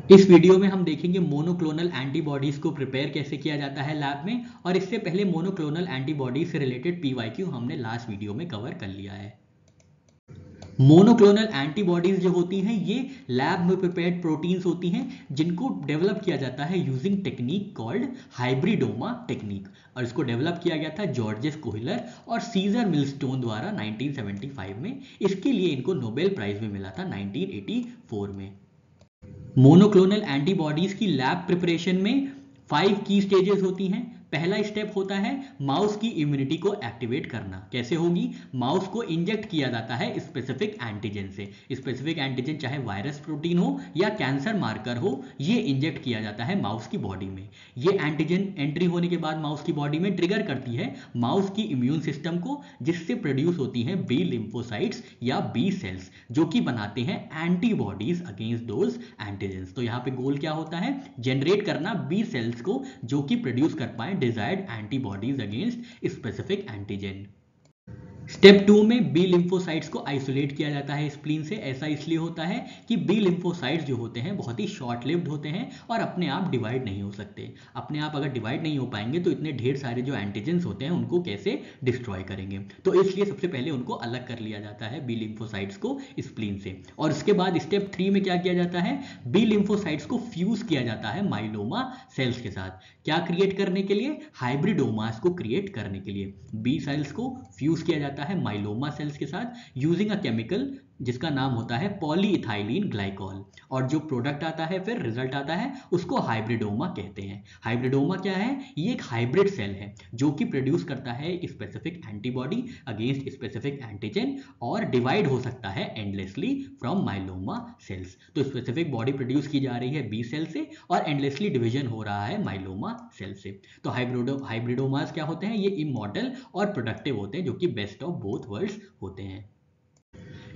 इस वीडियो में हम देखेंगे मोनोक्लोनल एंटीबॉडीज को प्रिपेयर कैसे किया जाता है लैब में। और इससे पहले मोनोक्लोनल एंटीबॉडीज से रिलेटेड पीवाईक्यू हमने लास्ट वीडियो में कवर कर लिया है। मोनोक्लोनल एंटीबॉडीज जो होती हैं ये लैब में प्रिपेयर्ड प्रोटीन्स होती हैं जिनको डेवलप किया जाता है using technique called hybridoma technique. और इसको डेवलप किया गया था जॉर्जेस कोहिलर और सीजर मिलस्टोन द्वारा 1975 में। इसके लिए इनको नोबेल प्राइज भी मिला था 1984 में। मोनोक्लोनल एंटीबॉडीज की लैब प्रिपरेशन में 5 की स्टेजेस होती हैं। पहला स्टेप होता है माउस की इम्यूनिटी को एक्टिवेट करना। कैसे होगी? माउस को इंजेक्ट किया जाता है स्पेसिफिक एंटीजन से। स्पेसिफिक एंटीजन चाहे वायरस प्रोटीन हो या कैंसर मार्कर हो, ये इंजेक्ट किया जाता है माउस की बॉडी में। ये एंटीजन एंट्री होने के बाद माउस की बॉडी में ट्रिगर करती है माउस की इम्यून सिस्टम को, जिससे प्रोड्यूस होती हैं बी लिम्फोसाइट्स या बी सेल्स, जो कि बनाते हैं एंटीबॉडीज अगेंस्ट दोज एंटीजन्स। तो यहाँ पे गोल क्या होता है? जनरेट करना बी सेल्स को जो कि प्रोड्यूस कर पाए desired antibodies against specific antigen. Step 2 में बी लिम्फोसाइट्स को आइसोलेट किया जाता है स्प्लीन से। ऐसा इसलिए होता है कि बी लिम्फोसाइट्स जो होते हैं बहुत ही शॉर्ट लिव्ड होते हैं और अपने आप डिवाइड नहीं हो सकते। अपने आप अगर डिवाइड नहीं हो पाएंगे तो इतने ढेर सारे जो एंटीजन्स होते हैं उनको कैसे डिस्ट्रॉय करेंगे। तो इसलिए सबसे पहले उनको अलग कर लिया जाता है बी लिम्फोसाइट्स को स्प्लीन से। और उसके बाद स्टेप 3 में क्या किया जाता है? बी लिम्फोसाइट्स को फ्यूज किया जाता है माइलोमा सेल्स के साथ। क्या क्रिएट करने के लिए? हाइब्रिडोमास को क्रिएट करने के लिए बी सेल्स को फ्यूज किया जाता है माइलोमा सेल्स के साथ यूजिंग अ केमिकल जिसका नाम होता है पॉलीइथाइलिन ग्लाइकॉल। और जो प्रोडक्ट आता है, फिर रिजल्ट आता है, उसको हाइब्रिडोमा कहते हैं। हाइब्रिडोमा क्या है? ये एक हाइब्रिड सेल है जो कि प्रोड्यूस करता है specific antibody against specific antigen और डिवाइड हो सकता है एंडलेसली फ्रॉम माइलोमा सेल्स। तो स्पेसिफिक बॉडी प्रोड्यूस की जा रही है बी सेल से और एंडलेसली डिवीजन हो रहा है माइलोमा सेल से। तो हाइब्रिडोमास क्या होते हैं? ये इमॉर्टल और प्रोडक्टिव होते हैं, जो कि बेस्ट ऑफ बोथ वर्ल्ड्स होते हैं।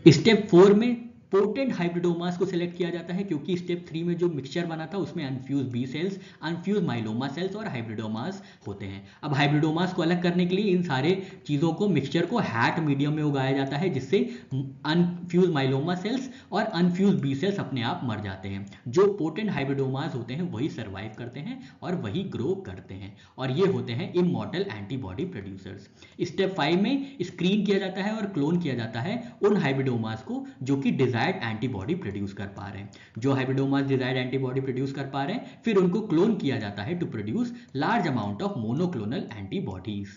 स्टेप 4 में पोटेंट हाइब्रिडोमास को सिलेक्ट किया जाता है, क्योंकि स्टेप 3 में जो मिक्सचर बना था उसमें unfused B cells, unfused myeloma cells और हाइब्रिडोमास होते हैं। अब हाइब्रिडोमास को अलग करने के लिए इन सारे चीज़ों को, मिक्सचर को हैट मीडियम में उगाया जाता है, जिससे अनफ्यूज माइलोमा सेल्स और अनफ्यूज बी सेल्स अपने आप मर जाते हैं। जो पोटेंट हाइब्रिडोमास होते हैं वही सर्वाइव करते हैं और वही ग्रो करते हैं, और ये होते हैं इमॉर्टल एंटीबॉडी प्रोड्यूसर्स। स्टेप 5 में स्क्रीन किया जाता है और क्लोन किया जाता है उन हाइब्रिडोमास को जो कि डिजायर्ड एंटीबॉडी प्रोड्यूस कर पा रहे हैं। जो हाइब्रिडोमास डिजायर्ड एंटीबॉडी प्रोड्यूस कर पा रहे हैं, फिर उनको क्लोन किया जाता है to produce large amount of monoclonal antibodies.